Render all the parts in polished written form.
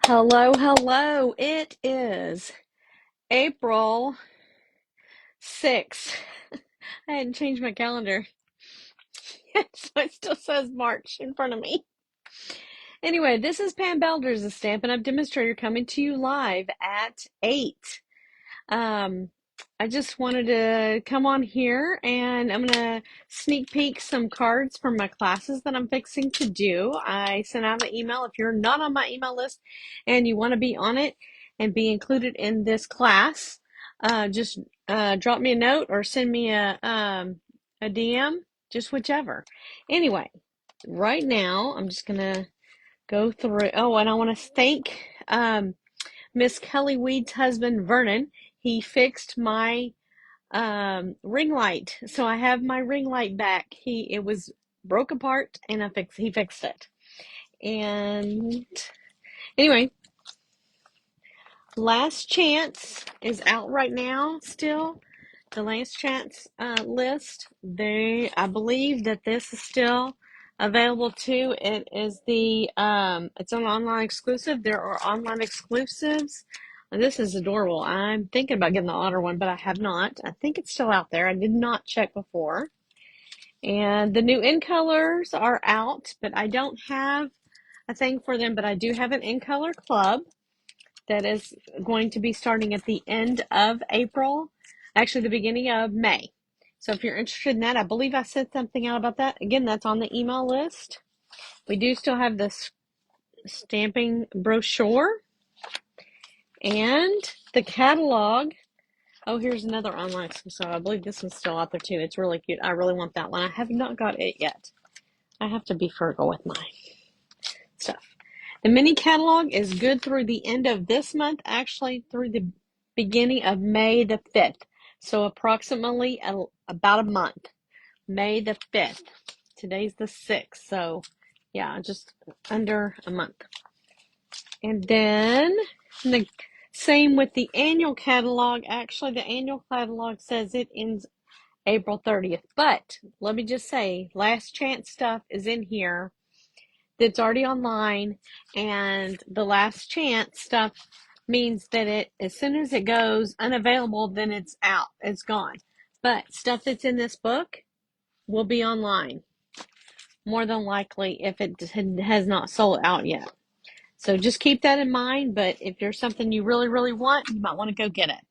Hello, hello. It is April 6th. I hadn't changed my calendar yet, so it still says March in front of me. Anyway, this is Pam Belders, the Stampin' Up! Demonstrator, coming to you live at 8. Um, I just wanted to come on here and I'm going to sneak peek some cards for my classes that I'm fixing to do. I sent out an email. If you're not on my email list and you want to be on it and be included in this class, just drop me a note or send me a DM, just whichever. Anyway, right now I'm just going to go through. Oh, and I want to thank Miss Kelly Weed's husband, Vernon. He fixed my ring light. So I have my ring light back. It was broke apart and he fixed it. And anyway, Last Chance is out right now still. The Last Chance list. I believe that this is still available too. It is it's an online exclusive. There are online exclusives. This is adorable. I'm thinking about getting the otter one, but I have not. I think it's still out there. I did not check before. And the new in colors are out, but I don't have a thing for them, but I do have an in color club that is going to be starting at the end of April, actually the beginning of May. So if you're interested in that, I believe I sent something out about that. Again, that's on the email list. We do still have this stamping brochure and the catalog. Oh, here's another online exclusive. I believe this one's still out there too. It's really cute. I really want that one. I have not got it yet. I have to be frugal with my stuff. The mini catalog is good through the end of this month, actually through the beginning of May the 5th. So approximately about a month. May the 5th. Today's the 6th. So yeah, just under a month. And then the same with the annual catalog. Actually, the annual catalog says it ends April 30th. But let me just say, Last Chance stuff is in here that's already online, and the Last Chance stuff means that as soon as it goes unavailable, then it's out, it's gone. But stuff that's in this book will be online, more than likely, if it has not sold out yet. So just keep that in mind, but if there's something you really, really want, you might want to go get it.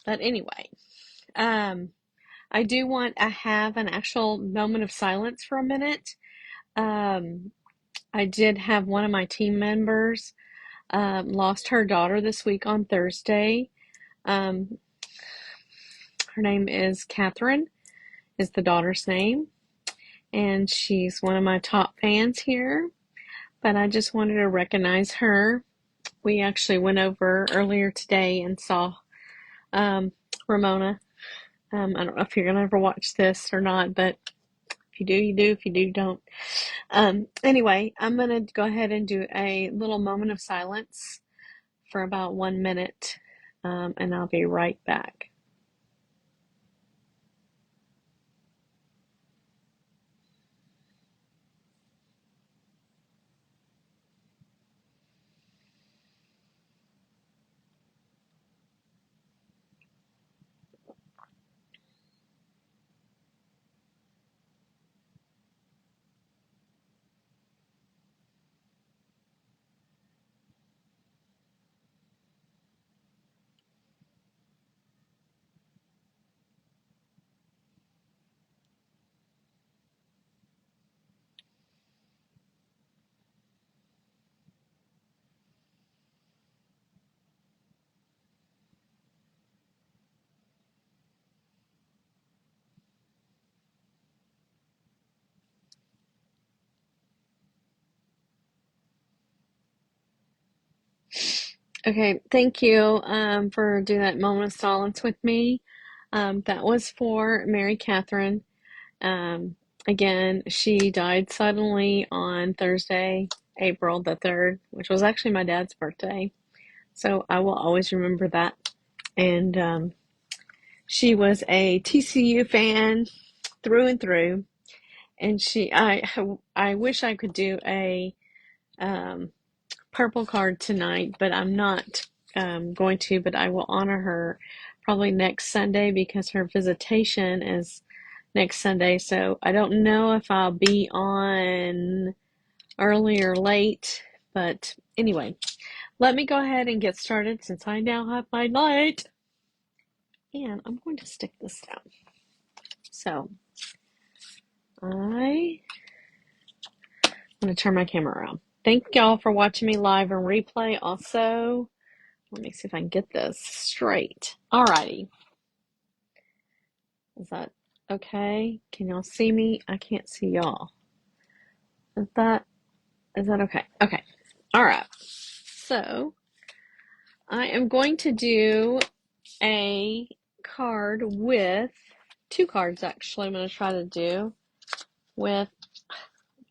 But anyway, I do want to have an actual moment of silence for a minute. I did have one of my team members lost her daughter this week on Thursday. Her name is Catherine, is the daughter's name, and she's one of my top fans here. But I just wanted to recognize her. We actually went over earlier today and saw Ramona. I don't know if you're gonna ever watch this or not, but if you do, you do. If you do, don't. Anyway, I'm gonna go ahead and do a little moment of silence for about 1 minute, and I'll be right back. Okay, thank you for doing that moment of silence with me. That was for Mary Catherine. Um, Again, she died suddenly on Thursday, April the 3rd, which was actually my dad's birthday. So I will always remember that. And she was a TCU fan through and through. And I wish I could do a purple card tonight, but I'm not going to, but I will honor her probably next Sunday because her visitation is next Sunday. So I don't know if I'll be on early or late, but anyway, let me go ahead and get started since I now have my light. And I'm going to stick this down. So I'm going to turn my camera around. Thank y'all for watching me live and replay. Also, let me see if I can get this straight. Alrighty. Is that okay? Can y'all see me? I can't see y'all. Is that okay? Okay. Alright. So, I am going to do a card with two cards actually. I'm going to try to do with,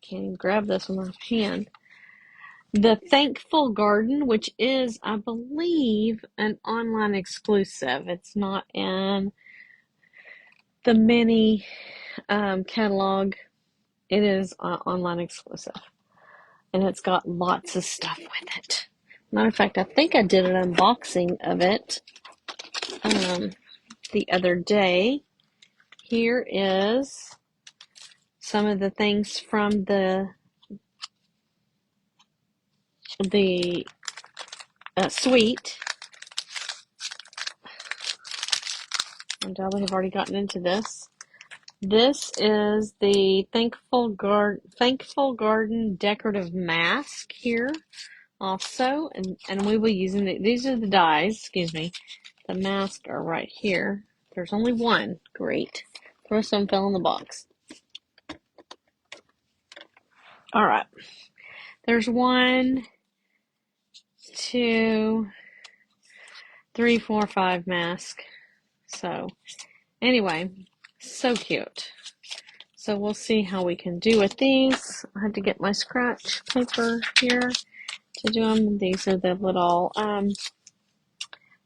can't even grab this with my hand. The Thankful Garden, which is, I believe, an online exclusive. It's not in the mini catalog. It is online exclusive. And it's got lots of stuff with it. Matter of fact, I think I did an unboxing of it the other day. Here is some of the things from the suite. And Dolly have already gotten into this. This is the Thankful Garden decorative mask here also, and we will be using these are the dies, excuse me. The masks are right here. There's only one. Great. The rest of them fell in the box. Alright. There's 1, 2, 3, 4, 5 masks. So, anyway, so cute. So we'll see how we can do with these. I had to get my scratch paper here to do them. These are the little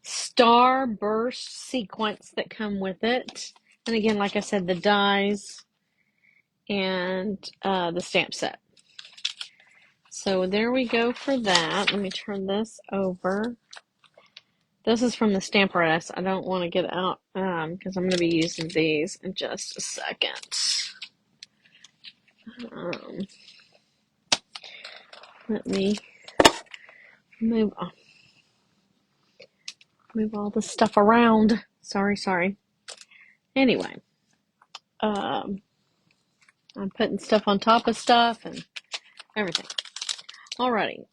star burst sequence that come with it. And again, like I said, the dies and the stamp set. So there we go for that. Let me turn this over. This is from the stamp artist. I don't want to get out because I'm going to be using these in just a second. Let me move all this stuff around. Sorry. Anyway, I'm putting stuff on top of stuff and everything. Alrighty.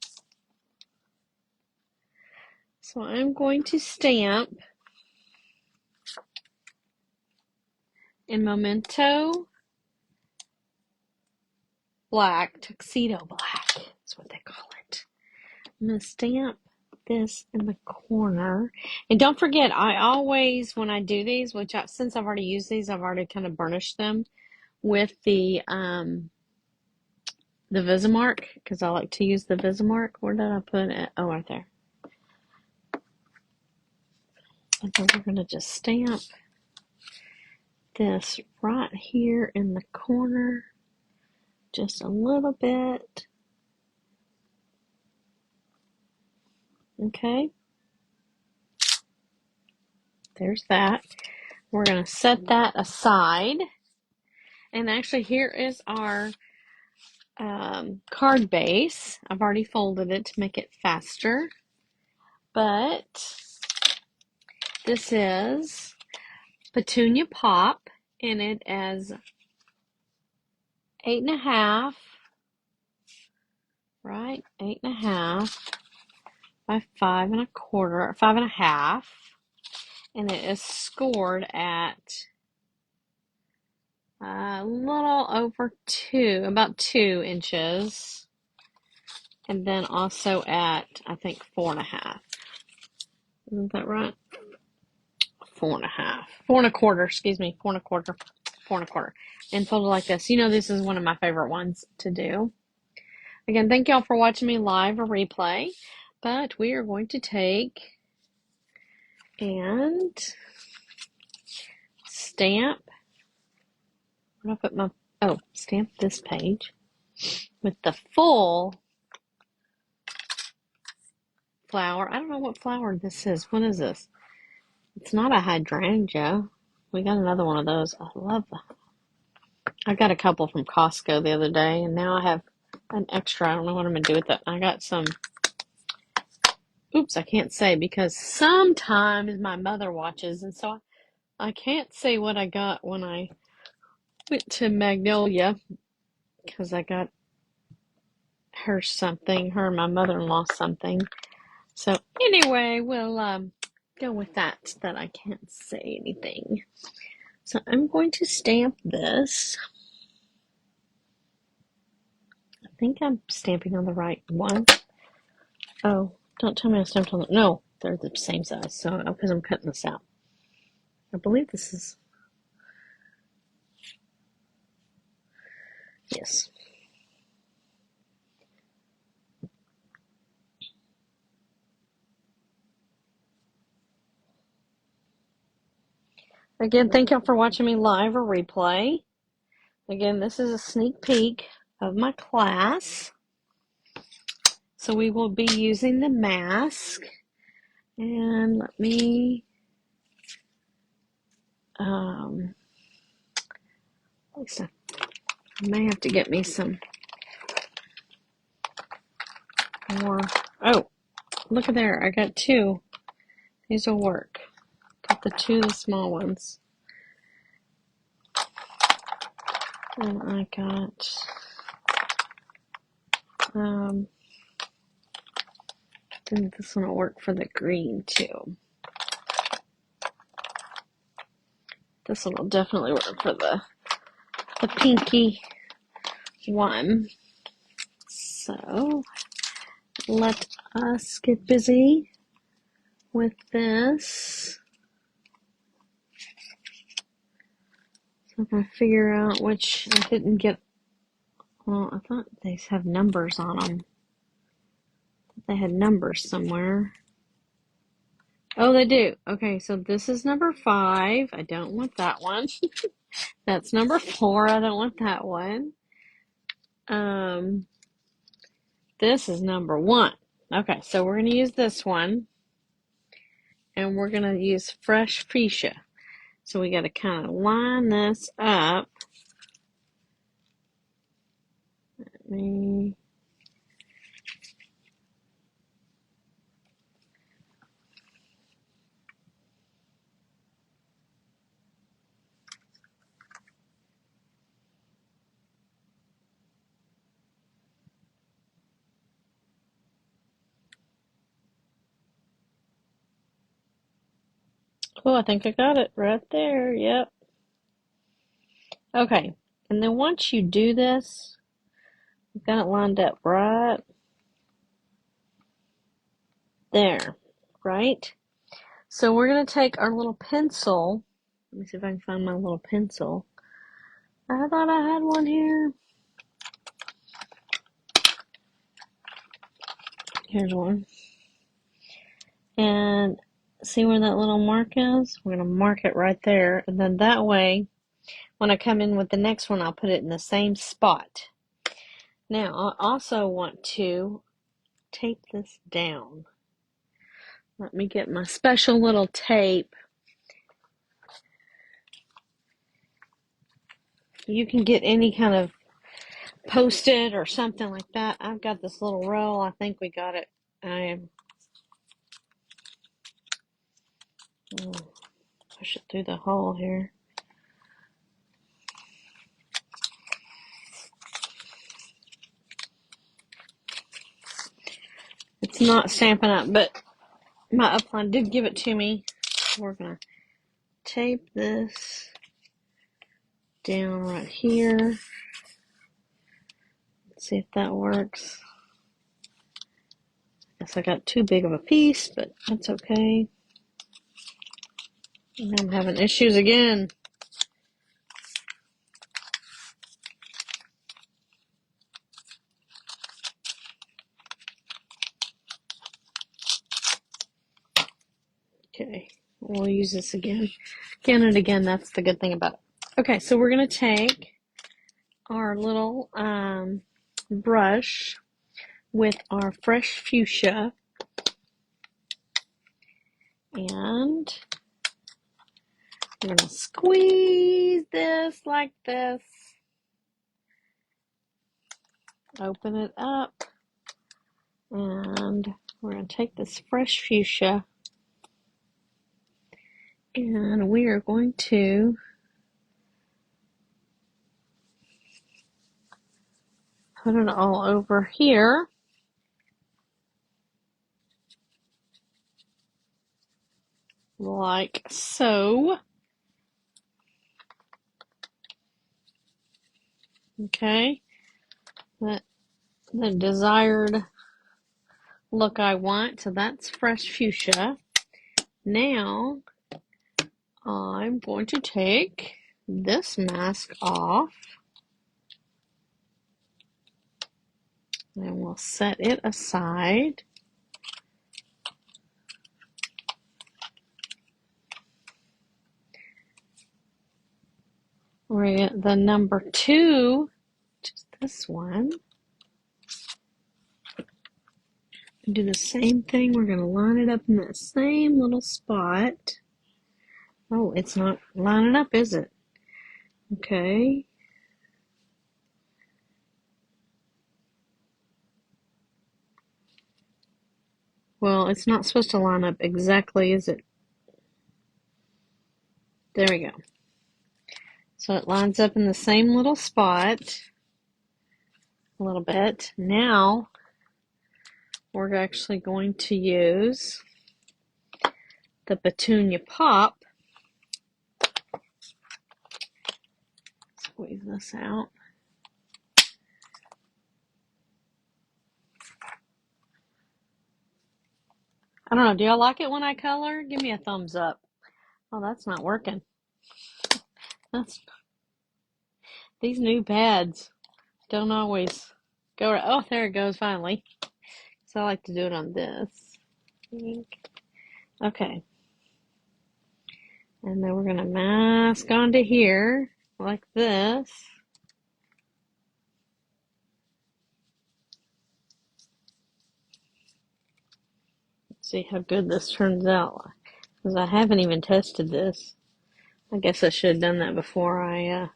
So I'm going to stamp in Memento Black, Tuxedo Black. That's what they call it. I'm going to stamp this in the corner. And don't forget, I always, when I do these, since I've already used these, I've already kind of burnished them with the Visimark, because I like to use the Visimark. Where did I put it? Oh, right there. And then we're going to just stamp this right here in the corner. Just a little bit. Okay. There's that. We're going to set that aside. And actually, here is our card base. I've already folded it to make it faster. But this is Petunia Pop, and it is 8.5, right? 8.5 by 5.25, 5.5, and it is scored at a little over 2, about 2 inches, and then also at, I think, 4.5. Isn't that right? 4.5, 4.25, excuse me, 4.25, 4.25, and folded like this. You know, this is one of my favorite ones to do. Again, thank y'all for watching me live or replay, but we are going to take and stamp. Where did I put my, stamp this page with the full flower. I don't know what flower this is. What is this? It's not a hydrangea. We got another one of those. I love that. I got a couple from Costco the other day, and now I have an extra. I don't know what I'm going to do with it. I got some, oops, I can't say because sometimes my mother watches, and so I can't say what I got when I went to Magnolia because I got her something, her and my mother-in-law something. So anyway, we'll go with that I can't say anything. So I'm going to stamp this. I think I'm stamping on the right one. Oh, don't tell me I stamped on the, no, they're the same size. So, because I'm cutting this out. I believe this is, yes. Again, thank y'all for watching me live or replay. Again, this is a sneak peek of my class. So we will be using the mask. And let me, I may have to get me some more. Oh, look at there. I got two. These will work. Got the small ones. And I got, I think this one will work for the green too. This one will definitely work for the pinky one. So let us get busy with this. So I'm going to figure out which I didn't get. Well, I thought they have numbers on them. They had numbers somewhere. Oh, they do. Okay, so this is number 5. I don't want that one. That's number 4. I don't want that one. This is number 1. Okay, so we're going to use this one. And we're going to use Fresh Freesia. So we got to kind of line this up. Let me... Oh, I think I got it right there. Yep. Okay. And then once you do this, you've got it lined up right there, right? So we're going to take our little pencil. Let me see if I can find my little pencil. I thought I had one here. Here's one. And see where that little mark is? We're going to mark it right there. And then that way, when I come in with the next one, I'll put it in the same spot. Now, I also want to tape this down. Let me get my special little tape. You can get any kind of Post-it or something like that. I've got this little roll. I think we got it. Push it through the hole here. It's not Stampin' Up, but my upline did give it to me. We're going to tape this down right here. Let's see if that works. Guess I got too big of a piece, but that's okay. And I'm having issues again. Okay, we'll use this again. Again and again, that's the good thing about it. Okay, so we're going to take our little brush with our Fresh Fuchsia, And I'm going to squeeze this like this. Open it up. And we're going to take this Fresh Fuchsia. And we are going to put it all over here. Like so. Okay. The desired look I want. So that's Fresh Fuchsia. Now I'm going to take this mask off. And we'll set it aside. We're at the number 2, which is this one. Do the same thing. We're going to line it up in that same little spot. Oh, it's not lining up, is it? Okay. Well, it's not supposed to line up exactly, is it? There we go. So it lines up in the same little spot a little bit. Now we're actually going to use the Petunia Pop. Squeeze this out. I don't know. Do y'all like it when I color? Give me a thumbs up. Oh, that's not working. These new pads don't always go right. Oh, there it goes finally. So I like to do it on this. Okay. And then we're going to mask onto here like this. Let's see how good this turns out. Because I haven't even tested this. I guess I should have done that before I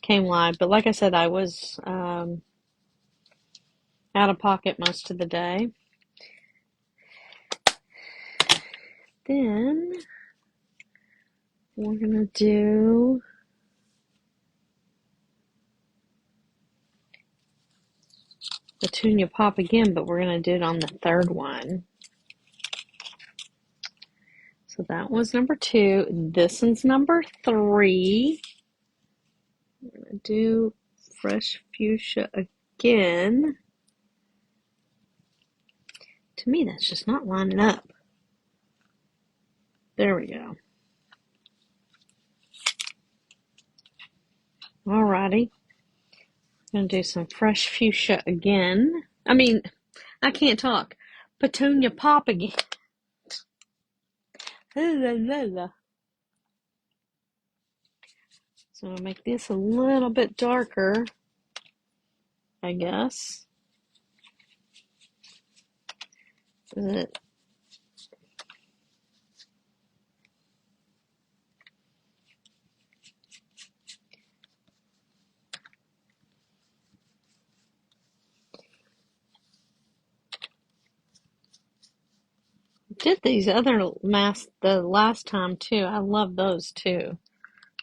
came live. But like I said, I was out of pocket most of the day. Then we're going to do Petunia Pop again, but we're going to do it on the third one. So that was number 2. This one's number 3. I'm going to do Fresh Fuchsia again. To me, that's just not lining up. There we go. Alrighty. I'm going to do some Fresh Fuchsia again. I can't talk. Petunia Pop again. So I'll make this a little bit darker, I guess. Did these other masks the last time too. I love those too.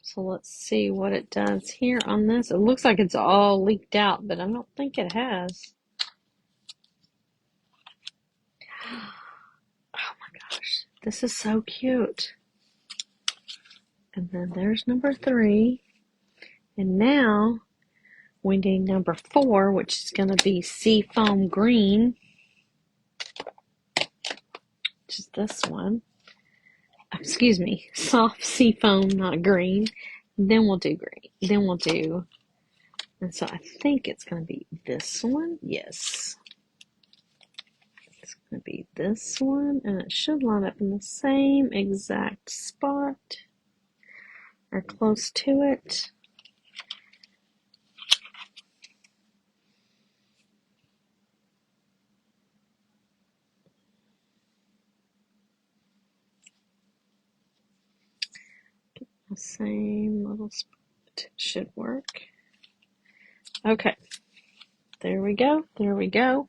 So let's see what it does here on this. It looks like it's all leaked out, but I don't think it has. Oh my gosh, this is so cute. And then there's number 3. And now we need number 4, which is going to be Seafoam Green, which is this one. Excuse me, soft seafoam, not green. Then we'll do green. Then we'll do, and so I think it's going to be this one. Yes. It's going to be this one, and it should line up in the same exact spot, or close to it. The same little spot should work. Okay, there we go, there we go.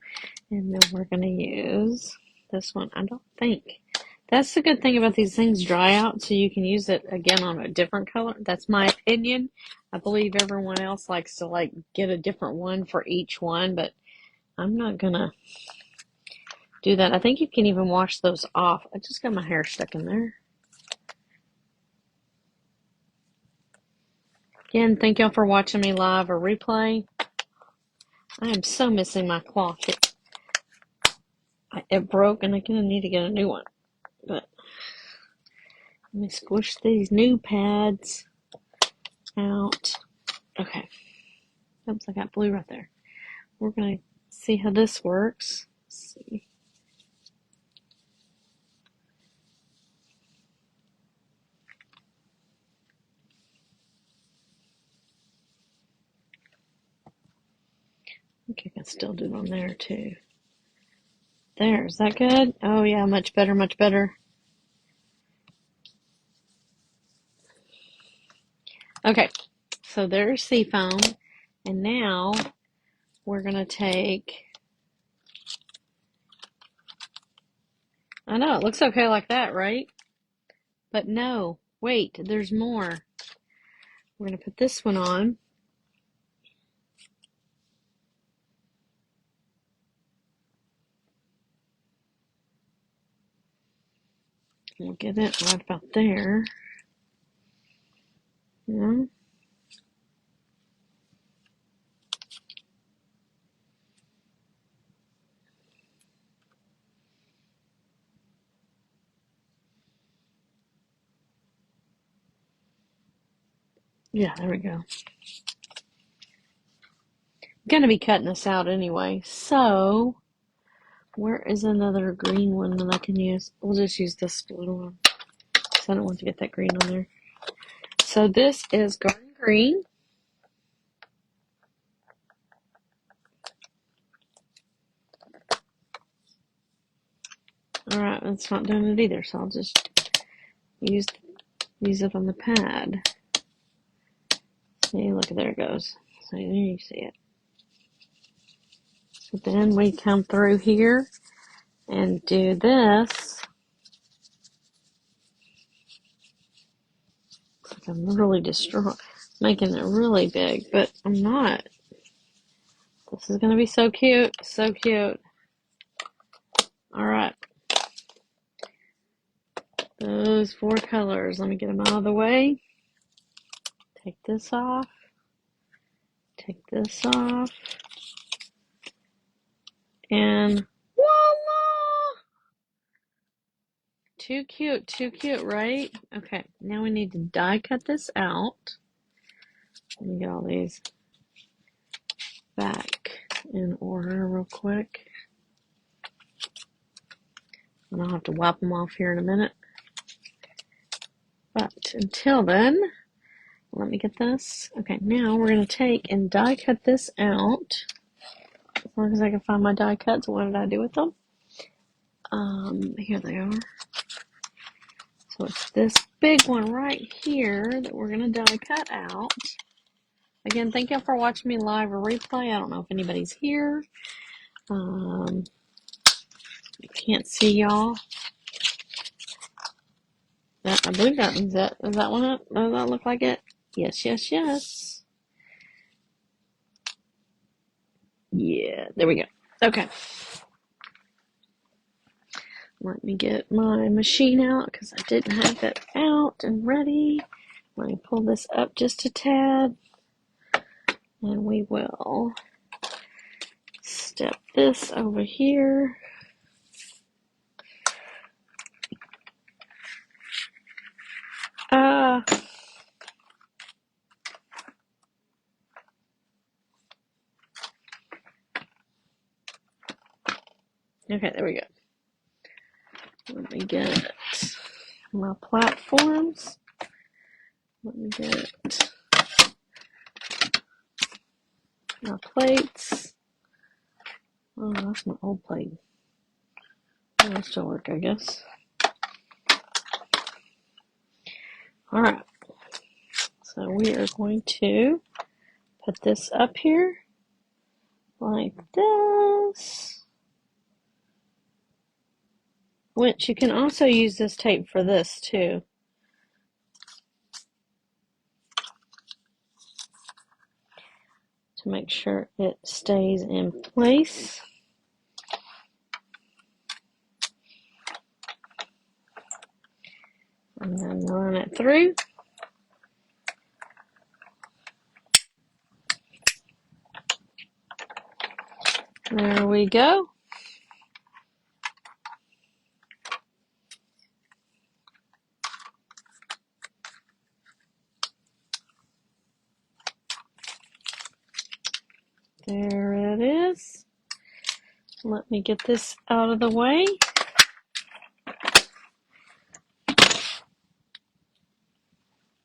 And then we're going to use this one. I don't think. That's the good thing about these things dry out, so you can use it again on a different color. That's my opinion. I believe everyone else likes to like get a different one for each one, but I'm not going to do that. I think you can even wash those off. I just got my hair stuck in there. Again, thank y'all for watching me live or replay. I am so missing my cloth. It broke and I'm going to need to get a new one. But let me squish these new pads out. Okay. Oops, I got blue right there. We're going to see how this works. Let's see. I think I can still do it on there too. There, is that good? Oh yeah, much better, much better. Okay, so there's seafoam. And now we're going to take, I know, it looks okay like that, right? But no, wait, there's more. We're going to put this one on. We'll get it right about there. Yeah. Yeah, there we go. I'm going to be cutting this out anyway. So, where is another green one that I can use? We'll just use this blue one. So I don't want to get that green on there. So this is garden green. Alright, it's not doing it either, so I'll just use it on the pad. See, look, there it goes. So there you see it. So then we come through here and do this. Like I'm really making it really big, but I'm not. This is going to be so cute, so cute. Alright. Those 4 colors. Let me get them out of the way. Take this off. Take this off. And voila! Too cute, right? Okay, now we need to die cut this out. Let me get all these back in order real quick. And I'll have to wipe them off here in a minute. But until then, let me get this. Okay, now we're going to take and die cut this out. As long as I can find my die cuts. What did I do with them? Here they are. So it's this big one right here that we're going to die cut out. Again, thank y'all for watching me live or replay. I don't know if anybody's here. I can't see y'all. I believe that is it. Is that one it? Does that look like it? Yes, yes, yes. Yeah, there we go. Okay. Let me get my machine out because I didn't have it out and ready. Let me pull this up just a tad. And we will step this over here. Okay, there we go. Let me get my platforms. Let me get my plates. Oh, that's my old plate. That'll still work, I guess. Alright. So we are going to put this up here like this. Which you can also use this tape for this too. To make sure it stays in place. And then run it through. There we go. There it is. Let me get this out of the way.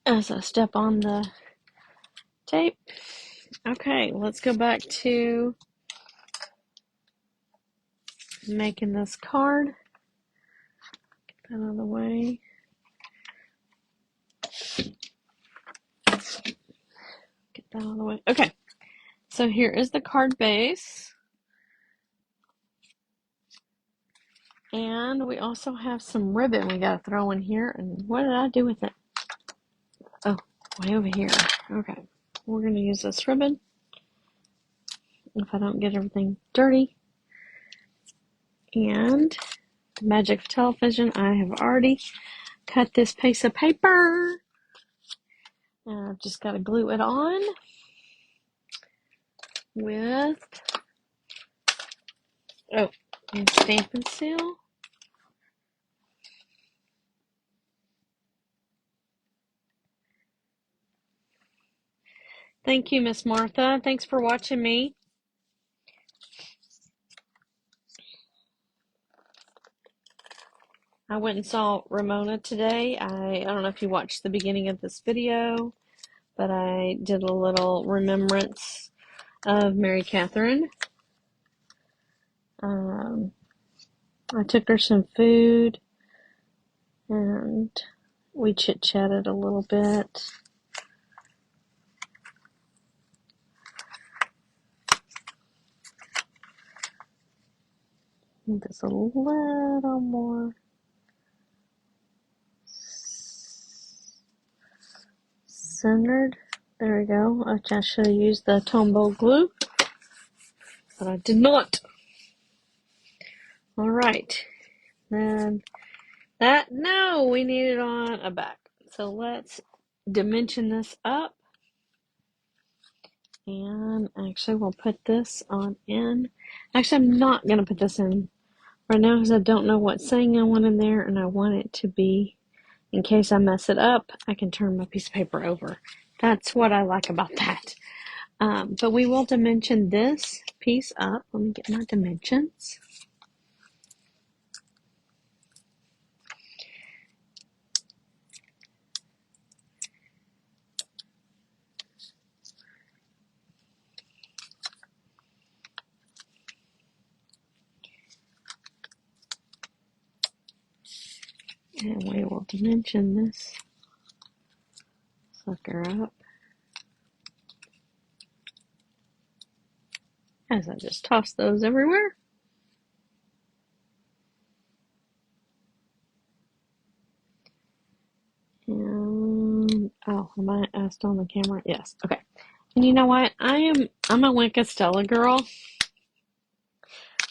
As I step on the tape. Okay, let's go back to making this card. Get that out of the way. Get that out of the way. Okay, so here is the card base. And we also have some ribbon we gotta throw in here. And what did I do with it? Oh, way over here. Okay, we're gonna use this ribbon. If I don't get everything dirty. And the magic of television, I have already cut this piece of paper. And I've just got to glue it on with, and Stampin' Seal. Thank you, Miss Martha. Thanks for watching me. I went and saw Ramona today. I don't know if you watched the beginning of this video, but I did a little remembrance of Mary Catherine. I took her some food and we chit-chatted a little bit. Just a little more centered. There we go. I should have used the Tombow glue, but I did not. All right. Then no, we need it on a back. So let's dimension this up. And actually we'll put this on in. Actually, I'm not going to put this in right now because I don't know what saying I want in there, and I want it to be, in case I mess it up, I can turn my piece of paper over. That's what I like about that. But we will dimension this piece up. Let me get my dimensions. And we will dimension this sucker up. As I just toss those everywhere. And, oh, am I asked on the camera? Yes, okay. And you know what? I'm a Wink of Stella girl.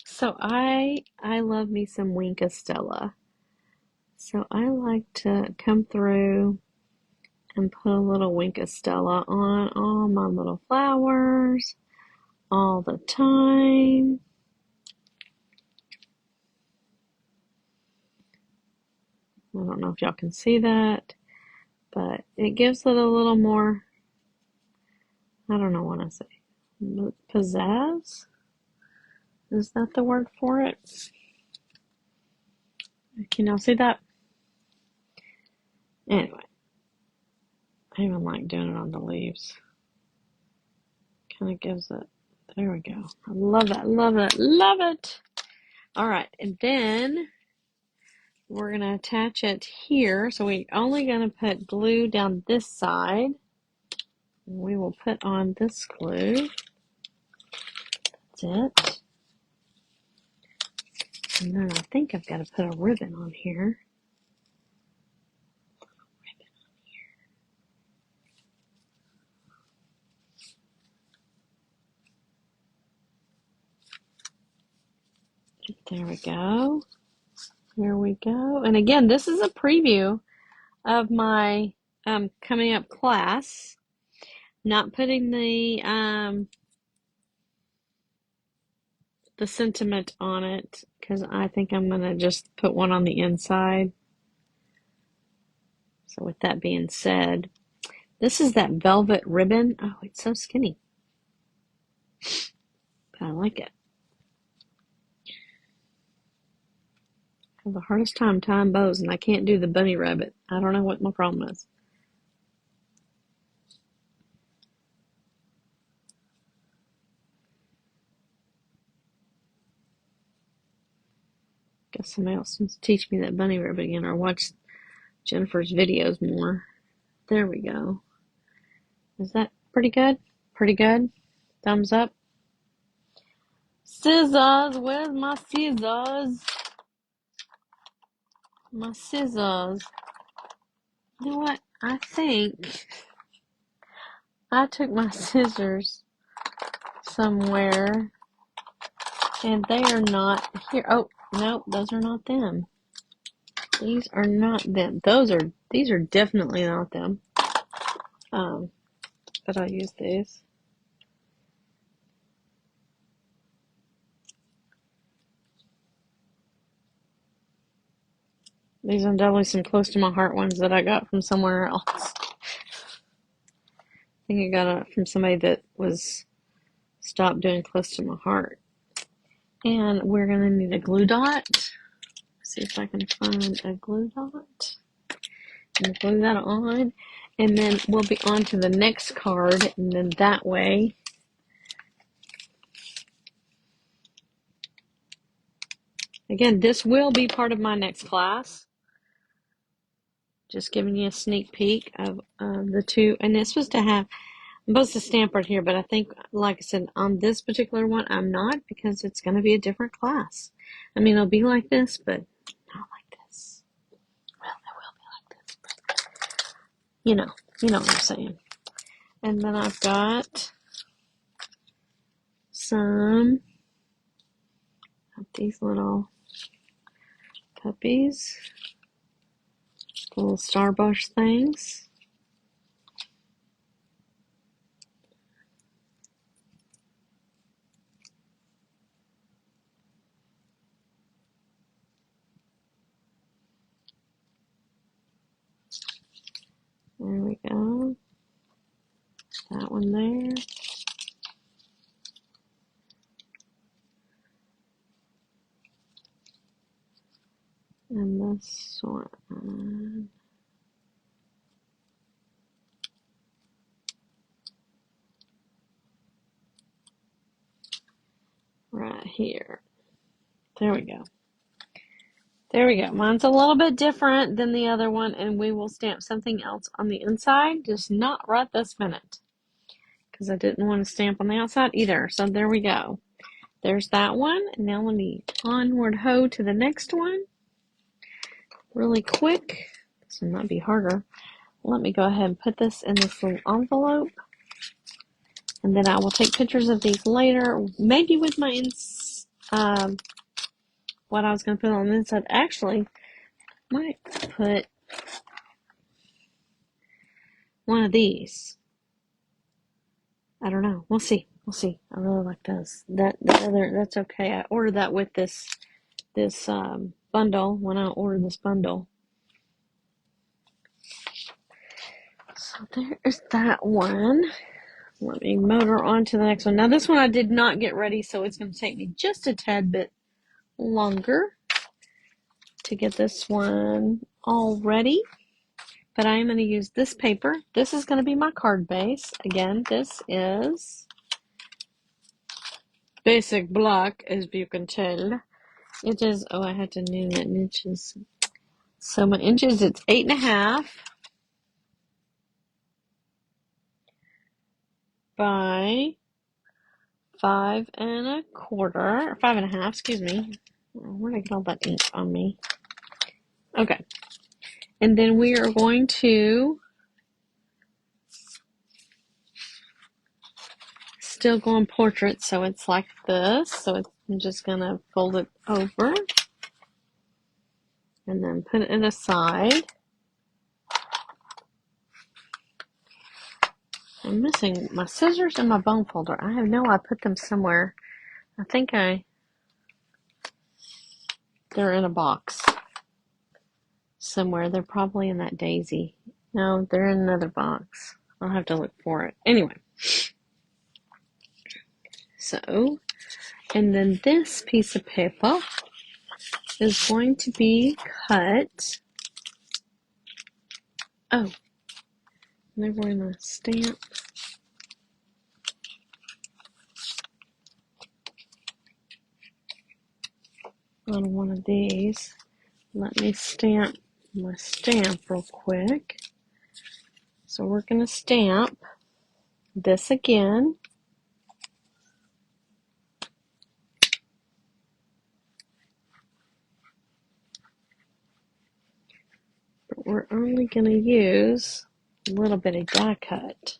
So I love me some Wink of Stella. So I like to come through and put a little Wink of Stella on all my little flowers all the time. I don't know if y'all can see that, but it gives it a little more, I don't know what I say, pizzazz? Is that the word for it? Can y'all see that? Anyway, I even like doing it on the leaves. Kind of gives it, there we go. I love it, love it, love it. All right, and then we're going to attach it here. So we're only going to put glue down this side. We will put on this glue. That's it. And then I think I've got to put a ribbon on here. There we go. Here we go. And again, this is a preview of my coming up class. Not putting the sentiment on it because I think I'm going to just put one on the inside. So with that being said, this is that velvet ribbon. Oh, it's so skinny. But I like it. I have the hardest time tying bows, and I can't do the bunny rabbit. I don't know what my problem is. Guess somebody else needs to teach me that bunny rabbit again, or watch Jennifer's videos more. There we go. Is that pretty good? Pretty good? Thumbs up? Scissors! Where's my scissors? My scissors. You know what? I think I took my scissors somewhere and they are not here. Oh, no, those are not them. These are not them. These are definitely not them. But I'll use these. These are definitely some close to my heart ones that I got from somewhere else. I think I got it from somebody that was stopped doing close to my heart. And we're going to need a glue dot. See if I can find a glue dot. And glue that on. And then we'll be on to the next card. And then that way, again, this will be part of my next class. Just giving you a sneak peek of the two. And it's supposed to have, I'm supposed to stamp right here, but I think, like I said, on this particular one, I'm not because it's going to be a different class. I mean, it'll be like this, but not like this. Well, it will be like this, but you know what I'm saying. And then I've got some of these little puppies, little starburst things. There we go. That one there. And this one. Right here. There we go. There we go. Mine's a little bit different than the other one, and we will stamp something else on the inside, just not right this minute, because I didn't want to stamp on the outside either. So there we go. There's that one. And now let me onward hoe to the next one really quick. This one might be harder. Let me go ahead and put this in this little envelope. And then I will take pictures of these later, maybe with my what I was going to put on the inside. Actually, might put one of these. I don't know. We'll see. We'll see. I really like those. That's okay. I ordered that with this bundle when I ordered this bundle. So there's that one. Let me motor on to the next one. Now this one I did not get ready, so it's going to take me just a tad bit longer to get this one all ready. But I am going to use this paper. This is going to be my card base. Again, this is basic black, as you can tell. It is, oh, I had to name that in inches. So my inches, it's 8.5. by 5 1/4, or 5 1/2, excuse me. Where did I get all that ink on me? Okay. And then we are going to still go on portrait, so it's like this. So I'm just going to fold it over and then put it aside. I'm missing my scissors and my bone folder. I know I put them somewhere. I think they're in a box somewhere. They're probably in that daisy. No, they're in another box. I'll have to look for it. Anyway. So, and then this piece of paper is going to be cut. Oh, they're going to stamp on one of these. Let me stamp my stamp real quick. So we're going to stamp this again. But we're only going to use a little bit of die cut.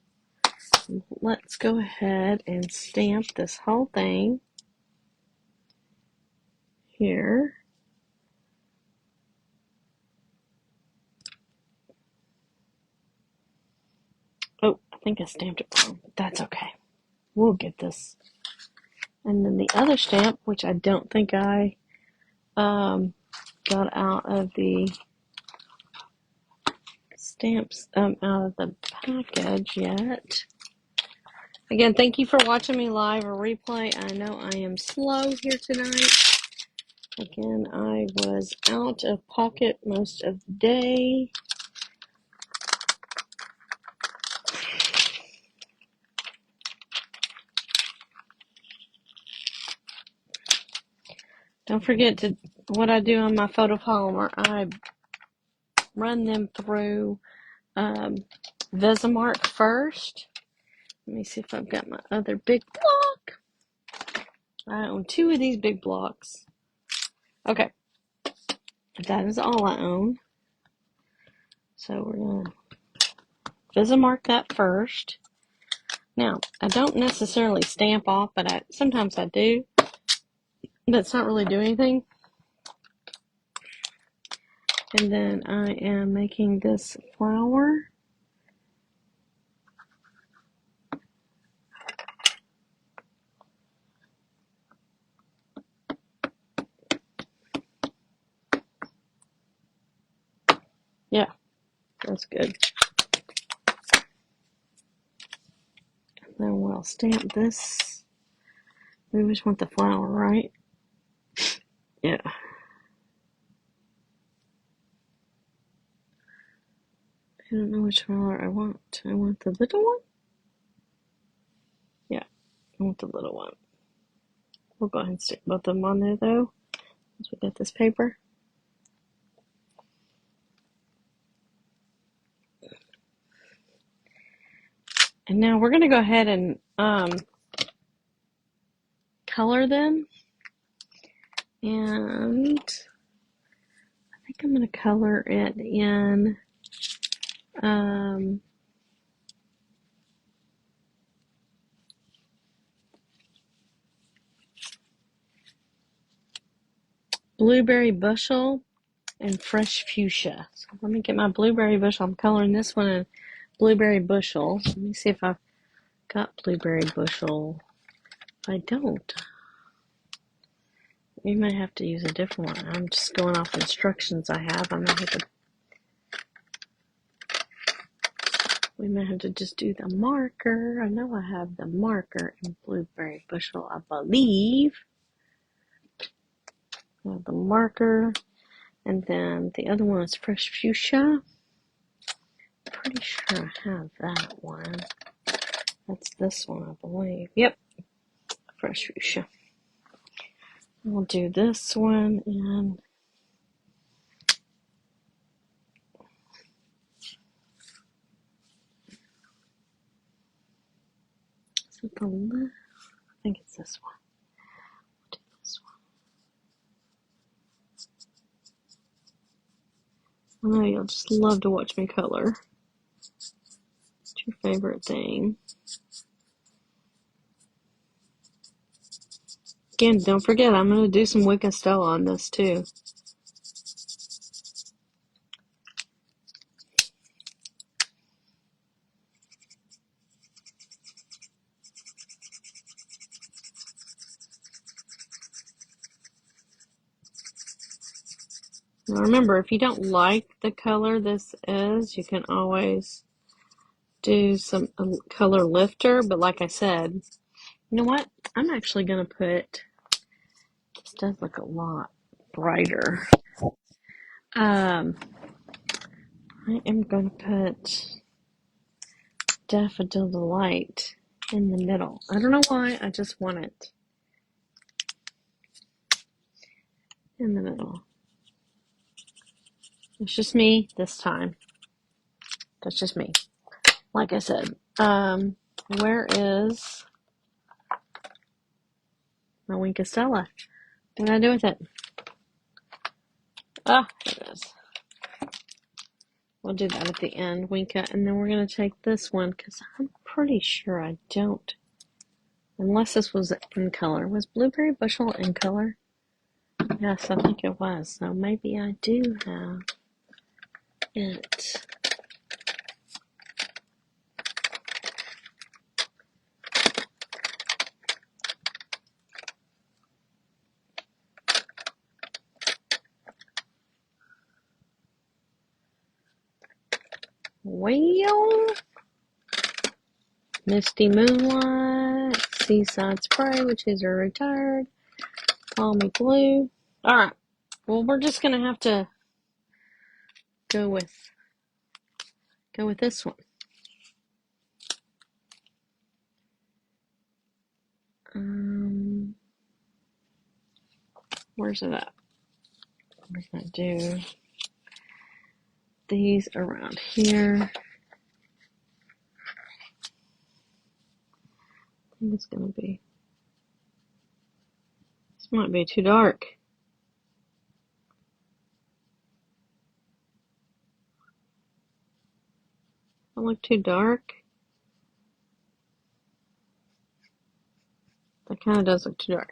Let's go ahead and stamp this whole thing here. Oh, I think I stamped it wrong, but that's okay. We'll get this. And then the other stamp, which I don't think I got out of the stamps, out of the package yet. Again, thank you for watching me live or replay. I know I am slow here tonight. Again, I was out of pocket most of the day. Don't forget to what I do on my photopolymer. I run them through Visimark first. Let me see if I've got my other big block. I own 2 of these big blocks. Okay, that is all I own. So we're going to Visimark that first. Now, I don't necessarily stamp off, but sometimes I do. That's not really doing anything. And then I am making this flower. Yeah, that's good. And then we'll stamp this. We just want the flower, right? Yeah. I don't know which flower I want. I want the little one? Yeah, I want the little one. We'll go ahead and stick both of them on there, though, once we get this paper. And now we're going to go ahead and color them. And I think I'm going to color it in Blueberry Bushel and Fresh Fuchsia. So let me get my Blueberry Bushel. I'm coloring this one in Blueberry Bushel. Let me see if I've got Blueberry Bushel. If I don't, we might have to use a different one. I'm just going off instructions I have. We might have to just do the marker. I know I have the marker in Blueberry Bushel, I believe. I have the marker. And then the other one is Fresh Fuchsia. Pretty sure I have that one. That's this one, I believe. Yep. Fresh Fuchsia. We'll do this one in Is it the left? I think it's this one. I'll do this one. I know you'll just love to watch me color. What's your favorite thing? Again, don't forget, I'm going to do some Wink of Stella on this too. Now remember, if you don't like the color this is, you can always do some color lifter. But like I said, you know what? I'm actually going to put, this does look a lot brighter. I am going to put Daffodil Delight in the middle. I don't know why, I just want it in the middle. It's just me this time. That's just me. Like I said, where is my Wink of Stella? What did I do with it? Ah, there it is. We'll do that at the end, Winka, and then we're going to take this one, because I'm pretty sure I don't. Unless this was in color. Was Blueberry Bushel in color? Yes, I think it was. So maybe I do have it. Well, Misty Moonlight, Seaside Spray, which is a retired, Palmy Blue. Alright, well, we're just going to have to go with this one. Where's it at? We're going to do these around here. I think it's going to be, this might be too dark. Don't look too dark. That kind of does look too dark.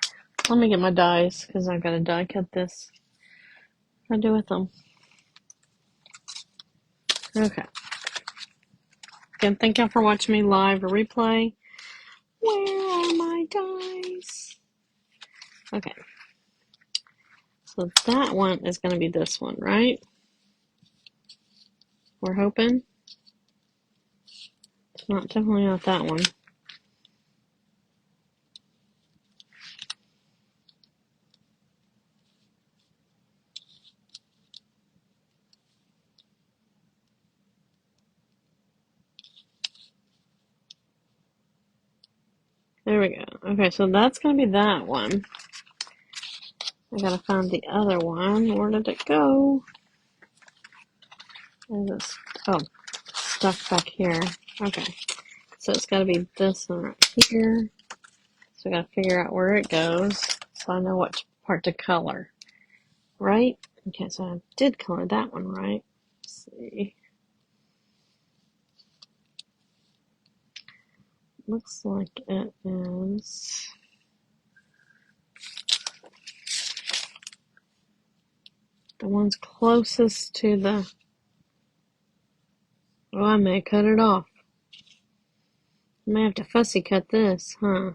Let me get my dies, because I've got to die cut this. What do I do with them? Okay. Again, thank y'all for watching me live or replay. Where are my dies? Okay. So that one is going to be this one, right? We're hoping. It's not, definitely not that one. There we go. Okay, so that's going to be that one. I gotta find the other one. Where did it go? Is it, oh, stuck back here. Okay, so it's gotta be this one right here. So I gotta figure out where it goes so I know what part to color. Right? Okay, so I did color that one right. Let's see. Looks like it is the one's closest to the, oh, I may cut it off. I may have to fussy cut this, huh?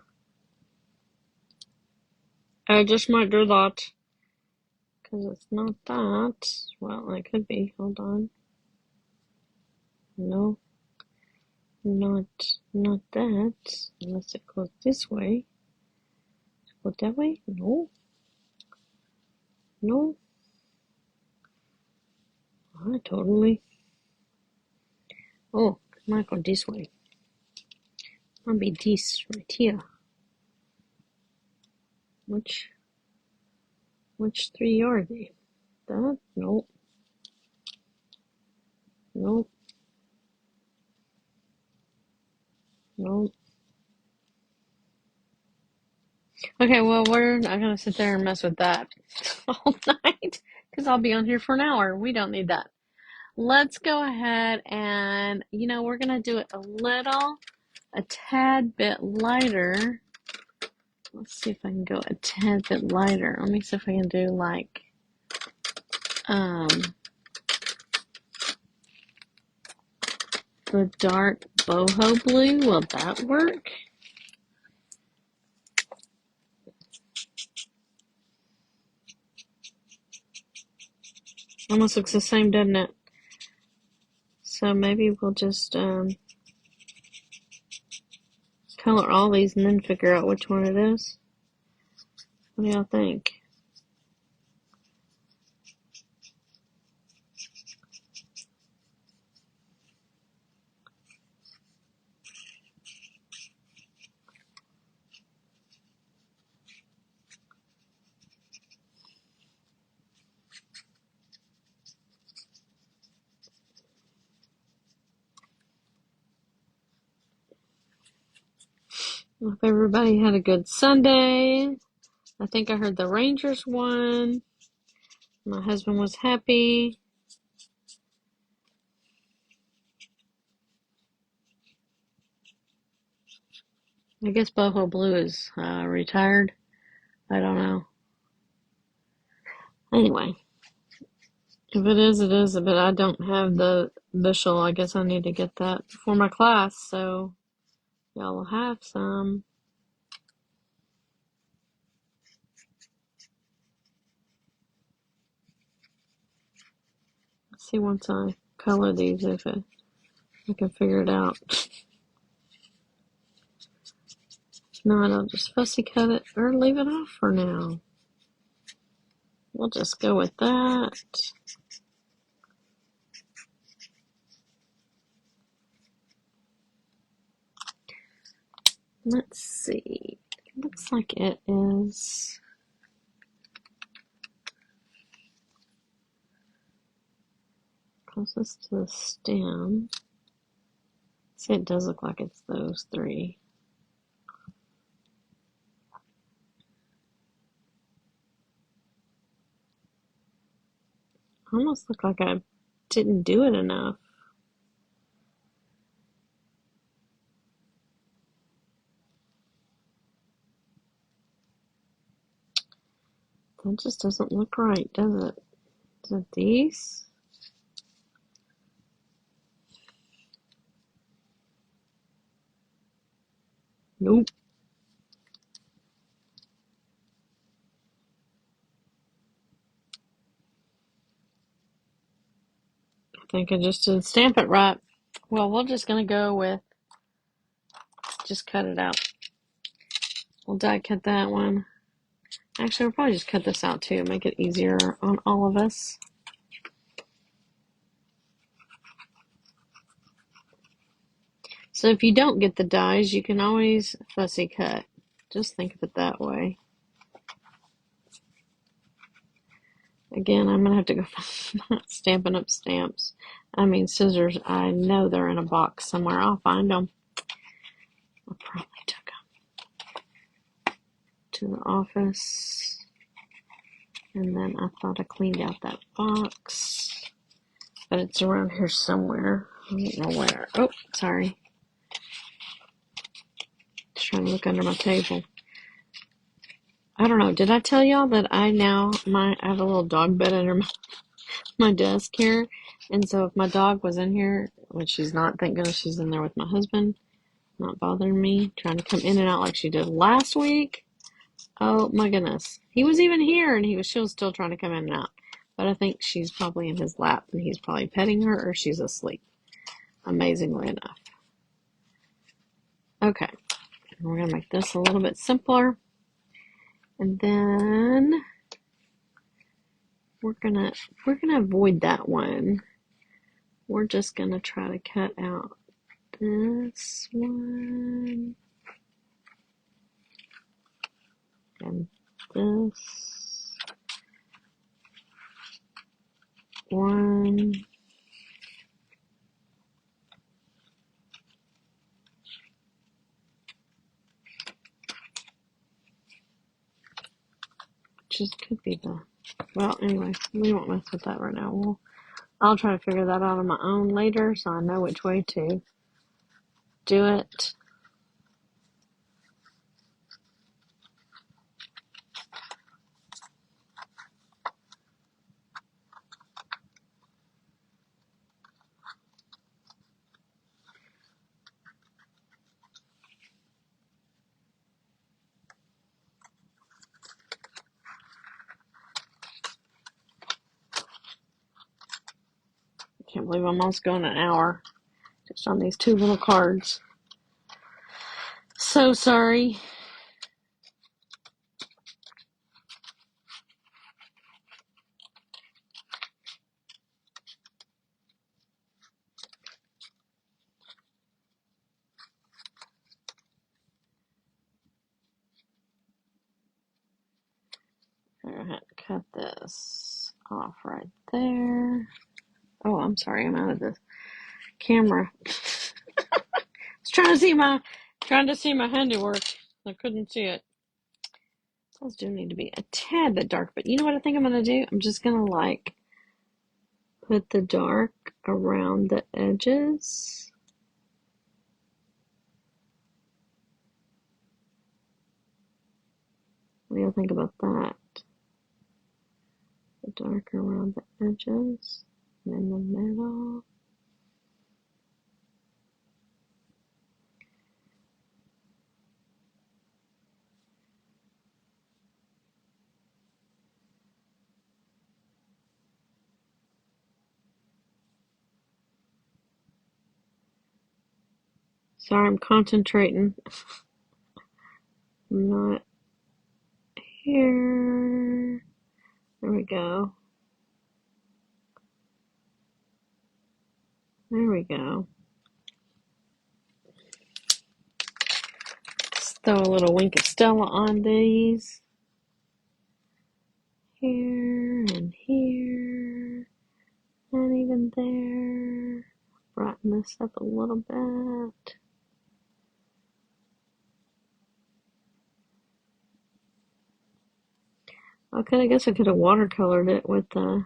I just might do that. Because it's not that. Well, it could be. Hold on. No. Not that. Unless it goes this way. Go that way? No. No. I totally. Oh, it might go this way. Might be this right here. Which three are they? That? Nope. Nope. Nope. Okay, well, we're not going to sit there and mess with that all night because I'll be on here for an hour. We don't need that. Let's go ahead and, we're going to do it a tad bit lighter. Let's see if I can go a tad bit lighter. Let me see if I can do like, the dark boho blue. Will that work? Almost looks the same, doesn't it? So maybe we'll just color all these and then figure out which one it is. What do y'all think? Hope everybody had a good Sunday. I think I heard the Rangers won. My husband was happy. I guess Boho Blue is retired. I don't know. Anyway, if it is, it is. But I don't have the bushel. I guess I need to get that for my class. So y'all will have some. Let's see once I color these if I can figure it out. If not, I'll just fussy cut it or leave it off for now. We'll just go with that. Let's see. It looks like it is closest to the stem. See, it does look like it's those three. Almost look like I didn't do it enough. That just doesn't look right, does it? Is it these? Nope. I think I just didn't stamp it right. Well, we're just going to go with, just cut it out. We'll die cut that one. Actually, we'll probably just cut this out too, make it easier on all of us. So if you don't get the dies, you can always fussy cut. Just think of it that way. Again, I'm going to have to go Stampin' Up stamps. I mean, scissors. I know they're in a box somewhere. I'll find them. I probably took them to the office. And then I thought I cleaned out that box. But it's around here somewhere. I don't know where. Oh, sorry. Just trying to look under my table. I don't know. Did I tell y'all that I have a little dog bed under my desk here? And so if my dog was in here, which she's not, thank goodness she's in there with my husband, not bothering me, trying to come in and out like she did last week. Oh my goodness. He was even here and she was still trying to come in and out. But I think she's probably in his lap and he's probably petting her or she's asleep. Amazingly enough. Okay. We're going to make this a little bit simpler. And then we're gonna avoid that one. We're just gonna try to cut out this one and this one. just could be the, well, anyway, we won't mess with that right now. I'll try to figure that out on my own later so I know which way to do it. Can't believe I'm almost going an hour just on these two little cards. So sorry. I'm gonna have to cut this off right there. Oh, I'm sorry, I'm out of the camera. I was trying to see my handiwork. I couldn't see it. Those do need to be a tad bit dark, but you know what I think I'm gonna do? I'm just gonna like put the dark around the edges. What do you think about that? The dark around the edges and in the middle. Sorry, I'm concentrating. I'm not here. There we go. There we go. Let's throw a little Wink of Stella on these. Here and here. And even there. Brighten this up a little bit. Okay, I guess I could have watercolored it with the...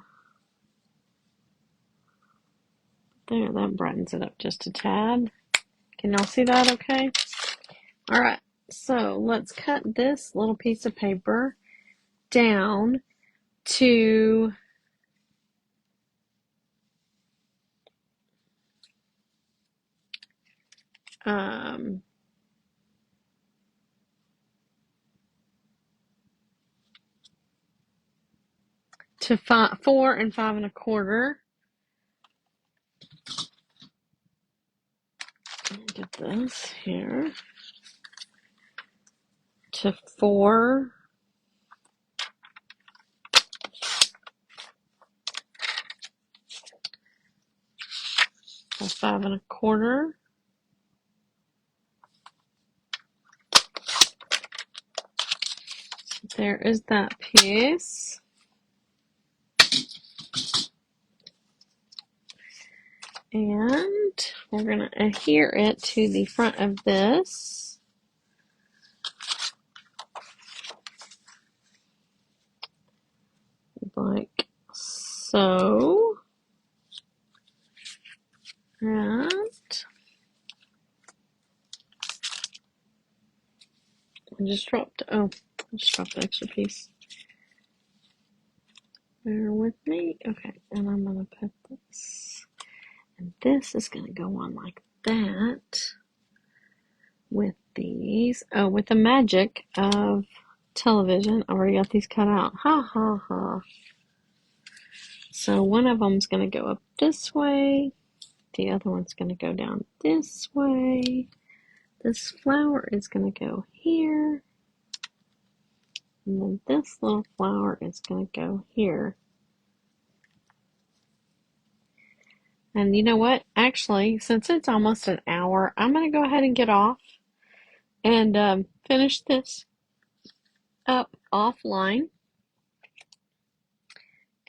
There, that brightens it up just a tad. Can y'all see that okay? Alright, so let's cut this little piece of paper down to to 4 and 5 1/4. Get this here to 4 and 5 1/4. There is that piece. And we're going to adhere it to the front of this. Like so. And I just dropped the extra piece. Bear with me. Okay, and I'm going to put this. And this is going to go on like that with these. Oh, with the magic of television. I already got these cut out. Ha ha ha. So one of them's going to go up this way. The other one's going to go down this way. This flower is going to go here. And then this little flower is going to go here. And you know what? Actually, since it's almost an hour, I'm going to go ahead and get off and finish this up offline.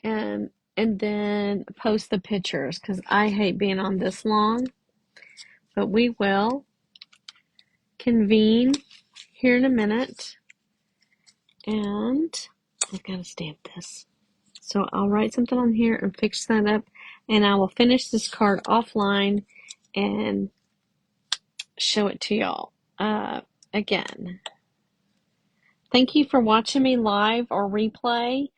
And then post the pictures because I hate being on this long. But we will convene here in a minute. And I've got to stamp this. So I'll write something on here and fix that up, and I will finish this card offline and show it to y'all. Again, thank you for watching me live or replay.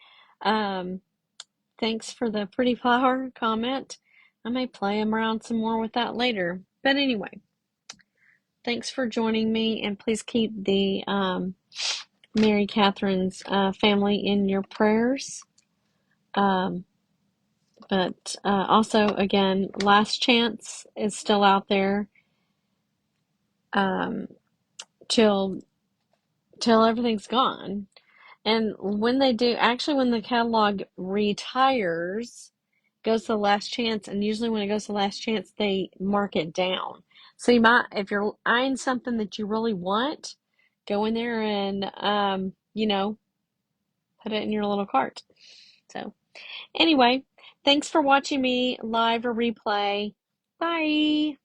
Thanks for the pretty flower comment. I may play around some more with that later. But anyway, thanks for joining me, and please keep the Mary Catherine's family in your prayers. But also, again, Last Chance is still out there till everything's gone. And when they do, actually, when the catalog retires, goes to the Last Chance, and usually when it goes to Last Chance, they mark it down. So you might, if you're eyeing something that you really want, go in there and, put it in your little cart. So anyway, thanks for watching me live or replay. Bye.